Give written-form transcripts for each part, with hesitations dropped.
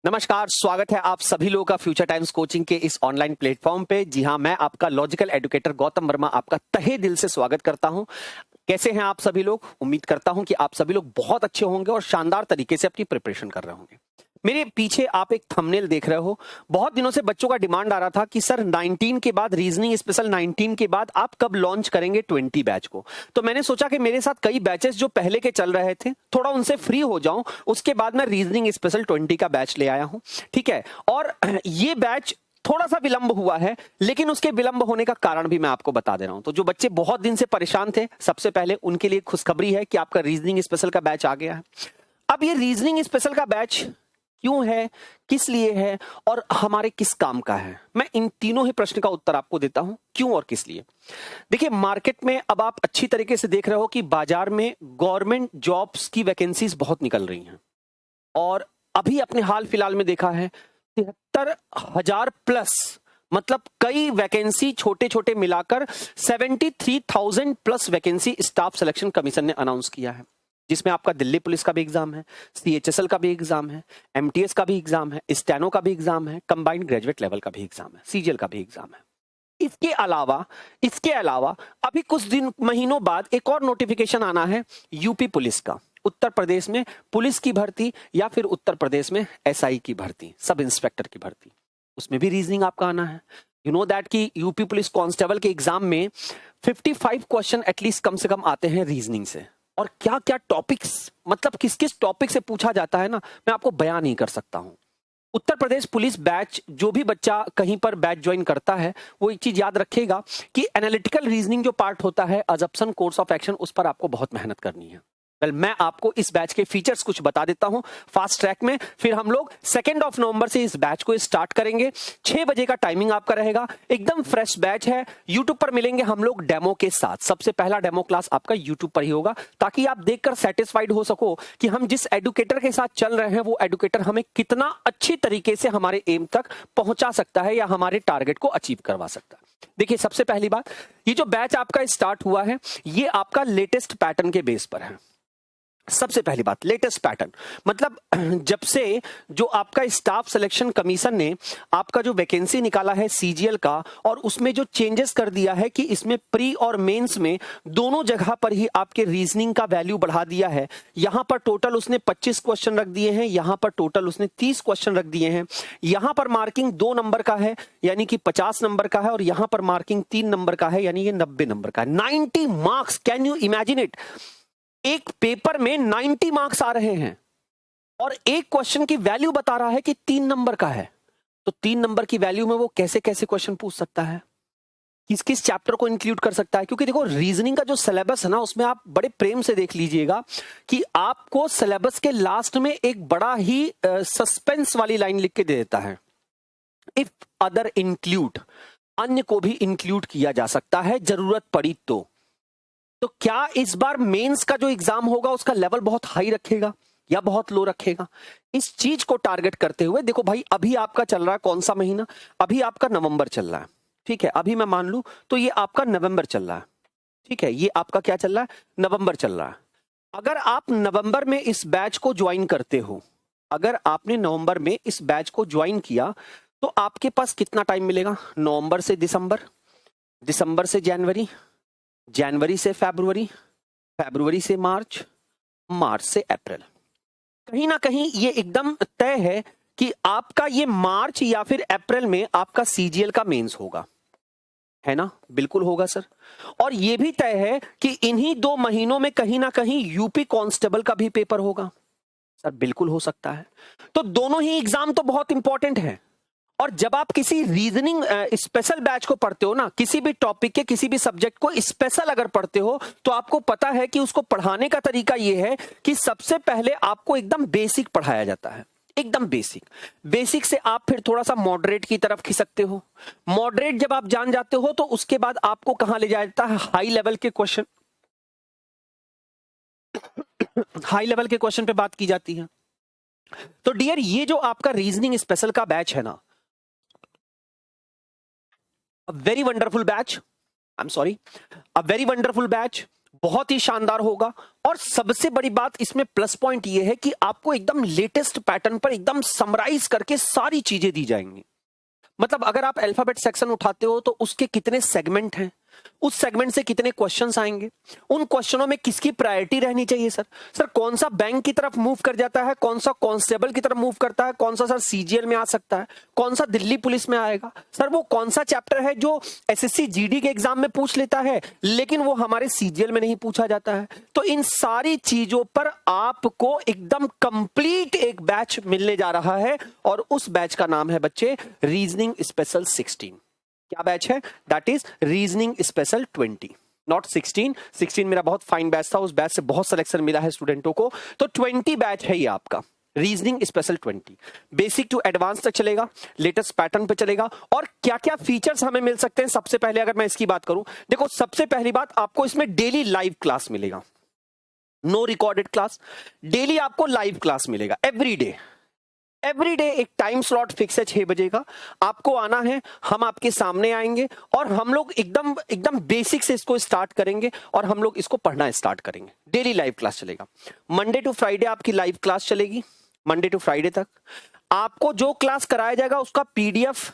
नमस्कार, स्वागत है आप सभी लोगों का फ्यूचर टाइम्स कोचिंग के इस ऑनलाइन प्लेटफॉर्म पे। जी हां, मैं आपका लॉजिकल एडुकेटर गौतम वर्मा आपका तहे दिल से स्वागत करता हूं। कैसे हैं आप सभी लोग? उम्मीद करता हूं कि आप सभी लोग बहुत अच्छे होंगे और शानदार तरीके से अपनी प्रिपरेशन कर रहे होंगे। मेरे पीछे आप एक थंबनेल देख रहे हो। बहुत दिनों से बच्चों का डिमांड आ रहा था कि सर 19 के बाद रीजनिंग स्पेशल 19 के बाद आप कब लॉन्च करेंगे 20 बैच को। तो मैंने सोचा कि मेरे साथ कई बैचेस जो पहले के चल रहे थे थोड़ा उनसे फ्री हो जाऊं, उसके बाद मैं रीजनिंग स्पेशल 20 का बैच ले आया हूं। ठीक है, और ये बैच थोड़ा सा विलंब हुआ है, लेकिन उसके विलंब होने का कारण भी मैं आपको बता दे रहा हूं। तो जो बच्चे बहुत दिन से परेशान थे, सबसे पहले उनके लिए खुशखबरी है कि आपका रीजनिंग स्पेशल का बैच आ गया है। अब ये रीजनिंग स्पेशल का बैच क्यों है, किस लिए है और हमारे किस काम का है, मैं इन तीनों ही प्रश्न का उत्तर आपको देता हूं, क्यों और किस लिए। देखिए, मार्केट में अब आप अच्छी तरीके से देख रहे हो कि बाजार में गवर्नमेंट जॉब्स की वैकेंसीज बहुत निकल रही हैं और अभी अपने हाल फिलहाल में देखा है 73,000 प्लस, मतलब कई वैकेंसी छोटे छोटे मिलाकर 73,000 plus vacancy staff selection commission ने अनाउंस किया है, जिसमें आपका दिल्ली पुलिस का भी एग्जाम है, सीएचएसएल का भी एग्जाम है, एमटीएस का भी एग्जाम है, स्टेनो का भी एग्जाम है, कंबाइंड ग्रेजुएट लेवल का भी एग्जाम है, सीजीएल का भी एग्जाम है। इसके अलावा अभी कुछ दिन महीनों बाद एक और नोटिफिकेशन आना है यूपी पुलिस का, उत्तर प्रदेश में पुलिस की भर्ती या फिर उत्तर प्रदेश में एसआई की भर्ती, सब इंस्पेक्टर की भर्ती, उसमें भी रीजनिंग आपका आना है। यू नो दैट कि यूपी पुलिस कांस्टेबल के एग्जाम में 55 क्वेश्चन एटलीस्ट कम से कम आते हैं रीजनिंग से। और क्या क्या टॉपिक्स, मतलब किस किस टॉपिक से पूछा जाता है ना, मैं आपको बयान नहीं कर सकता हूं। उत्तर प्रदेश पुलिस बैच, जो भी बच्चा कहीं पर बैच ज्वाइन करता है वो एक चीज याद रखेगा कि एनालिटिकल रीजनिंग जो पार्ट होता है, अजम्पशन, कोर्स ऑफ एक्शन, उस पर आपको बहुत मेहनत करनी है। वेल, मैं आपको इस बैच के फीचर्स कुछ बता देता हूं फास्ट ट्रैक में, फिर हम लोग 2 नवंबर से इस बैच को स्टार्ट करेंगे। 6 बजे का टाइमिंग आपका रहेगा, एकदम फ्रेश बैच है। यूट्यूब पर मिलेंगे हम लोग डेमो के साथ, सबसे पहला डेमो क्लास आपका यूट्यूब पर ही होगा, ताकि आप देखकर सेटिस्फाइड हो सको कि हम जिस एडुकेटर के साथ चल रहे हैं वो एडुकेटर हमें कितना अच्छी तरीके से हमारे एम तक पहुंचा सकता है या हमारे टारगेट को अचीव करवा सकता है। देखिए, सबसे पहली बात, ये जो बैच आपका स्टार्ट हुआ है ये आपका लेटेस्ट पैटर्न के बेस पर है। सबसे पहली बात, लेटेस्ट पैटर्न मतलब जब से जो आपका स्टाफ सिलेक्शन कमीशन ने आपका जो वैकेंसी निकाला है सीजीएल का, और उसमें जो चेंजेस कर दिया है कि इसमें प्री और मेंस में दोनों जगह पर ही आपके रीजनिंग का वैल्यू बढ़ा दिया है। यहां पर टोटल उसने 25 क्वेश्चन रख दिए हैं, यहां पर टोटल उसने 30 क्वेश्चन रख दिए हैं। यहां पर मार्किंग 2 नंबर का है यानी कि 50 नंबर का है, और यहां पर मार्किंग 3 नंबर का है यानी ये 90 नंबर का है। 90 marks, can you imagine it? एक पेपर में 90 मार्क्स आ रहे हैं और एक क्वेश्चन की वैल्यू बता रहा है कि 3 नंबर का है। तो 3 नंबर की वैल्यू में वो कैसे कैसे क्वेश्चन पूछ सकता है, किस किस चैप्टर को इंक्लूड कर सकता है? क्योंकि देखो, रीजनिंग का जो सिलेबस है ना, उसमें आप बड़े प्रेम से देख लीजिएगा कि आपको सिलेबस के लास्ट में एक बड़ा ही सस्पेंस वाली लाइन लिख के दे देता है, इफ अदर इंक्लूड, अन्य को भी इंक्लूड किया जा सकता है जरूरत पड़ी तो क्या इस बार मेंस का जो एग्जाम होगा उसका लेवल बहुत हाई रखेगा या बहुत लो रखेगा? इस चीज को टारगेट करते हुए, देखो भाई, अभी आपका चल रहा है कौन सा महीना? अभी आपका नवंबर चल रहा है, ठीक है। अभी मैं मान लूं तो ये आपका नवंबर चल रहा है, ठीक है। ये आपका क्या चल रहा है? नवंबर चल रहा है। अगर आप नवंबर में इस बैच को ज्वाइन करते हो, अगर आपने नवंबर में इस बैच को ज्वाइन किया तो आपके पास कितना टाइम मिलेगा? नवंबर से दिसंबर, दिसंबर से जनवरी, जनवरी से फरवरी, फरवरी से मार्च, मार्च से अप्रैल। कहीं ना कहीं ये एकदम तय है कि आपका ये मार्च या फिर अप्रैल में आपका सीजीएल का मेंस होगा, है ना? बिल्कुल होगा सर। और ये भी तय है कि इन्हीं 2 महीनों में कहीं ना कहीं यूपी कांस्टेबल का भी पेपर होगा सर। बिल्कुल हो सकता है। तो दोनों ही एग्जाम तो बहुत इंपॉर्टेंट है। और जब आप किसी रीजनिंग स्पेशल बैच को पढ़ते हो ना, किसी भी टॉपिक के किसी भी सब्जेक्ट को स्पेशल अगर पढ़ते हो, तो आपको पता है कि उसको पढ़ाने का तरीका यह है कि सबसे पहले आपको एकदम बेसिक पढ़ाया जाता है, एकदम बेसिक। बेसिक से आप फिर थोड़ा सा मॉडरेट की तरफ खिसकते हो। मॉडरेट जब आप जान जाते हो तो उसके बाद आपको कहां ले जाया जाता है? हाई लेवल के क्वेश्चन, हाई लेवल के क्वेश्चन पे बात की जाती है। तो डियर, ये जो आपका रीजनिंग स्पेशल का बैच है ना, a very wonderful batch, I'm sorry, a very wonderful batch, बहुत ही शानदार होगा। और सबसे बड़ी बात इसमें प्लस पॉइंट ये है कि आपको एकदम लेटेस्ट पैटर्न पर एकदम समराइज करके सारी चीजें दी जाएंगी। मतलब अगर आप अल्फाबेट सेक्शन उठाते हो तो उसके कितने सेगमेंट हैं, उस सेगमेंट से कितने क्वेश्चंस आएंगे, उन क्वेश्चनों में किसकी प्रायोरिटी रहनी चाहिए सर कौन सा बैंक की तरफ मूव कर जाता है, कौन सा कांस्टेबल की तरफ मूव करता है, कौन सा सर सीजीएल में आ सकता है, कौन सा दिल्ली पुलिस में आएगा, सर वो कौन सा चैप्टर है जो एसएससी जीडी के एग्जाम में पूछ लेता है लेकिन वो हमारे सीजीएल में नहीं पूछा जाता है। तो इन सारी चीजों पर आपको एकदम कंप्लीट एक बैच मिलने जा रहा है और उस बैच का नाम है बच्चे रीजनिंग स्पेशल 16। क्या बैच है? That is reasoning special 20, not 16। 16 मेरा बहुत फाइन बैच था, उस बैच से बहुत सिलेक्शन मिला है स्टूडेंटों को। तो 20 बैच है ये आपका reasoning special 20, basic to advance तक चलेगा, लेटेस्ट पैटर्न पे चलेगा। और क्या क्या फीचर्स हमें मिल सकते हैं, सबसे पहले अगर मैं इसकी बात करूं, देखो सबसे पहली बात आपको इसमें डेली लाइव क्लास मिलेगा, नो रिकॉर्डेड क्लास, डेली आपको लाइव क्लास मिलेगा एवरी डे एक टाइम स्लॉट फिक्स है 6 बजे का, आपको आना है, हम आपके सामने आएंगे और हम लोग एकदम एकदम बेसिक से इसको स्टार्ट करेंगे और हम लोग इसको पढ़ना स्टार्ट करेंगे। डेली लाइव क्लास चलेगा, मंडे टू फ्राइडे आपकी लाइव क्लास चलेगी, मंडे टू फ्राइडे तक। आपको जो क्लास कराया जाएगा उसका पीडीएफ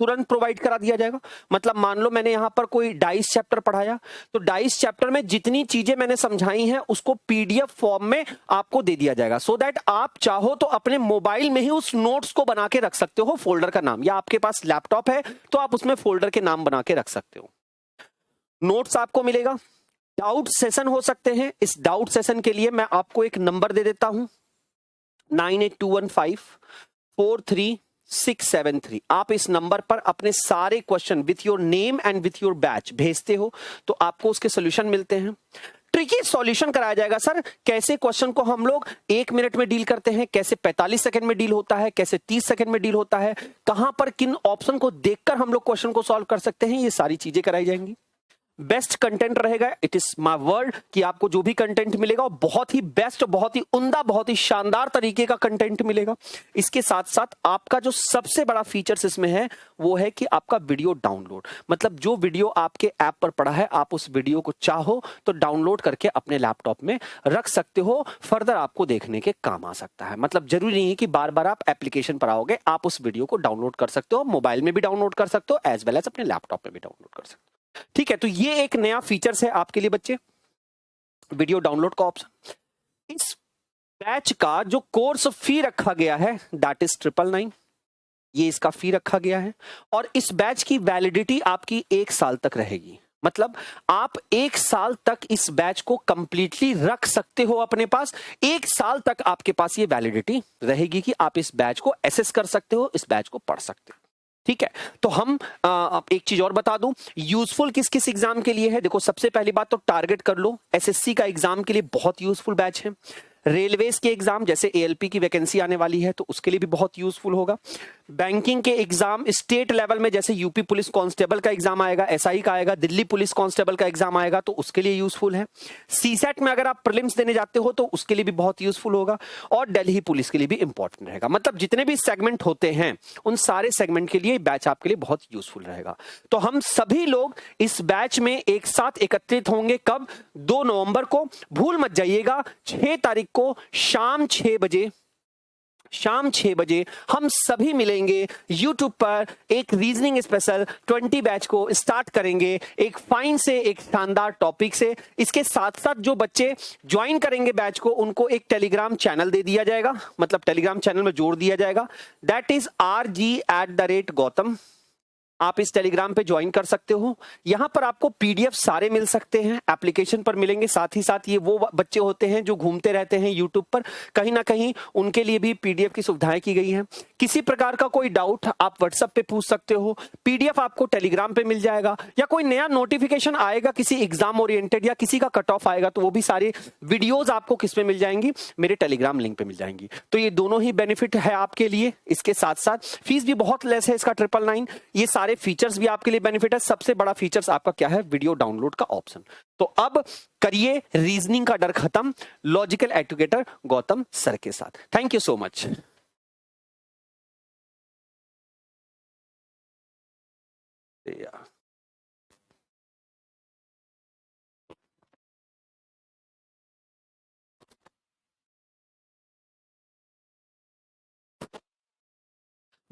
तुरंत प्रोवाइड करा दिया जाएगा। मतलब मान लो मैंने यहां पर कोई डाइस चैप्टर पढ़ाया तो डाइस चैप्टर में जितनी चीजें मैंने समझाई हैं उसको पीडीएफ फॉर्म में आपको दे दिया जाएगा, सो दैट आप चाहो तो अपने मोबाइल में ही उस नोट्स को बना के रख सकते हो, फोल्डर का नाम, या आपके पास लैपटॉप है तो आप उसमें फोल्डर के नाम बना के रख सकते हो। नोट्स आपको मिलेगा, डाउट सेशन हो सकते हैं, इस डाउट सेशन के लिए मैं आपको एक नंबर दे देता हूं 9821543673। आप इस नंबर पर अपने सारे question with your name and with your batch भेजते हो तो आपको उसके सोल्यूशन मिलते हैं। ट्रिकी सॉल्यूशन कराया जाएगा सर, कैसे क्वेश्चन को हम लोग 1 मिनट में डील करते हैं, कैसे 45 सेकंड में डील होता है, कैसे 30 सेकंड में डील होता है, कहां पर किन ऑप्शन को देखकर हम लोग क्वेश्चन को सॉल्व कर सकते हैं, ये सारी चीजें कराई जाएंगी। बेस्ट कंटेंट रहेगा, इट इज माय वर्ड कि आपको जो भी कंटेंट मिलेगा वो बहुत ही बेस्ट, बहुत ही उम्दा, बहुत ही शानदार तरीके का कंटेंट मिलेगा। इसके साथ साथ आपका जो सबसे बड़ा फीचर्स इसमें है वो है कि आपका वीडियो डाउनलोड, मतलब जो वीडियो आपके ऐप पर पड़ा है आप उस वीडियो को चाहो तो डाउनलोड करके अपने लैपटॉप में रख सकते हो, फर्दर आपको देखने के काम आ सकता है। मतलब जरूरी नहीं है कि बार बार आप एप्लीकेशन पर आओगे, आप उस वीडियो को डाउनलोड कर सकते हो, मोबाइल में भी डाउनलोड कर सकते हो एज वेल एज अपने लैपटॉप में भी डाउनलोड कर सकते हो। ठीक है, तो ये एक नया फीचर्स है आपके लिए बच्चे, वीडियो डाउनलोड का ऑप्शन। इस बैच का जो कोर्स फी रखा गया है दैट इज 999, ये इसका फी रखा गया है। और इस बैच की वैलिडिटी आपकी 1 साल तक रहेगी, मतलब आप 1 साल तक इस बैच को कंप्लीटली रख सकते हो अपने पास। 1 साल तक आपके पास ये वैलिडिटी रहेगी कि आप इस बैच को एसेस कर सकते हो, इस बैच को पढ़ सकते हो। ठीक है, तो हम एक चीज और बता दूं, यूजफुल किस किस एग्जाम के लिए है। देखो सबसे पहली बात तो टारगेट कर लो, एसएससी का एग्जाम के लिए बहुत यूजफुल बैच है। रेलवेज के एग्जाम जैसे एएलपी की वैकेंसी आने वाली है तो उसके लिए भी बहुत यूजफुल होगा। बैंकिंग के एग्जाम स्टेट लेवल में जैसे यूपी पुलिस कांस्टेबल का एग्जाम आएगा, एसआई का आएगा, दिल्ली पुलिस कांस्टेबल का एग्जाम आएगा तो उसके लिए यूजफुल है। सीसेट में अगर आप प्रीलिम्स देने जाते हो तो उसके लिए भी बहुत यूजफुल होगा, और दिल्ली पुलिस के लिए भी इंपॉर्टेंट रहेगा। मतलब जितने भी सेगमेंट होते हैं उन सारे सेगमेंट के लिए बैच आपके लिए बहुत यूजफुल रहेगा। तो हम सभी लोग इस बैच में एक साथ एकत्रित होंगे, कब? 2 नवंबर को। भूल मत जाइएगा 6 तारीख को शाम 6 बजे हम सभी मिलेंगे YouTube पर, एक रीजनिंग स्पेशल 20 बैच को स्टार्ट करेंगे एक फाइन से, एक शानदार टॉपिक से। इसके साथ साथ जो बच्चे ज्वाइन करेंगे बैच को उनको एक टेलीग्राम चैनल दे दिया जाएगा, मतलब टेलीग्राम चैनल में जोड़ दिया जाएगा, दैट इज RG@Gautam। आप इस टेलीग्राम पे ज्वाइन कर सकते हो। यहां पर आपको पीडीएफ सारे मिल सकते हैं, एप्लीकेशन पर मिलेंगे। साथ ही साथ ये वो बच्चे होते हैं जो घूमते रहते हैं यूट्यूब पर, कहीं ना कहीं उनके लिए भी पीडीएफ की सुविधाएं की गई हैं। किसी प्रकार का कोई डाउट आप व्हाट्सएप पे पूछ सकते हो, पीडीएफ आपको टेलीग्राम पे मिल जाएगा, या कोई नया नोटिफिकेशन आएगा किसी एग्जाम ओरिएंटेड या किसी का कट ऑफ आएगा तो वो भी सारी वीडियोज आपको किस पे मिल जाएंगी? मेरे टेलीग्राम लिंक पे मिल जाएंगी। तो ये दोनों ही बेनिफिट है आपके लिए। इसके साथ साथ फीस भी बहुत लेस है इसका 999। ये सारे फीचर्स भी आपके लिए बेनिफिट है। सबसे बड़ा फीचर्स आपका क्या है? वीडियो डाउनलोड का ऑप्शन। तो अब करिए रीजनिंग का डर खत्म लॉजिकल एडुकेटर गौतम सर के साथ। Thank you so much.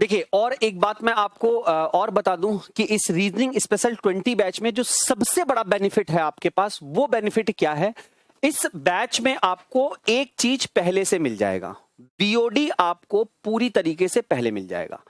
देखिए, और एक बात मैं आपको और बता दूं कि इस रीजनिंग स्पेशल 20 बैच में जो सबसे बड़ा बेनिफिट है आपके पास, वो बेनिफिट क्या है? इस बैच में आपको एक चीज पहले से मिल जाएगा, बीओडी आपको पूरी तरीके से पहले मिल जाएगा।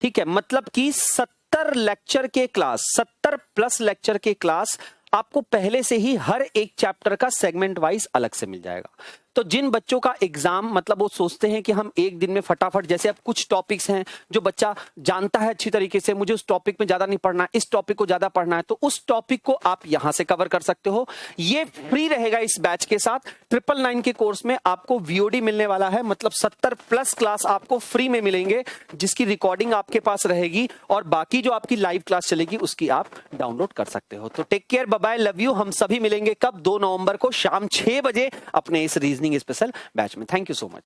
ठीक है, मतलब कि 70 लेक्चर के क्लास, 70 प्लस लेक्चर के क्लास आपको पहले से ही हर एक चैप्टर का सेगमेंट वाइज अलग से मिल जाएगा। तो जिन बच्चों का एग्जाम, मतलब वो सोचते हैं कि हम एक दिन में फटाफट, जैसे अब कुछ टॉपिक्स हैं जो बच्चा जानता है अच्छी तरीके से, मुझे उस टॉपिक में ज्यादा नहीं पढ़ना, इस टॉपिक को ज्यादा पढ़ना है, तो उस टॉपिक को आप यहां से कवर कर सकते हो। ये फ्री रहेगा इस बैच के साथ। 999 के कोर्स में आपको वीओडी मिलने वाला है, मतलब 70 प्लस क्लास आपको फ्री में मिलेंगे, जिसकी रिकॉर्डिंग आपके पास रहेगी, और बाकी जो आपकी लाइव क्लास चलेगी उसकी आप डाउनलोड कर सकते हो। तो take care, bye bye, love you. हम सभी मिलेंगे कब? 2 नवंबर को शाम 6 बजे अपने इस रीजनिंग स्पेशल बैच में। Thank you so much.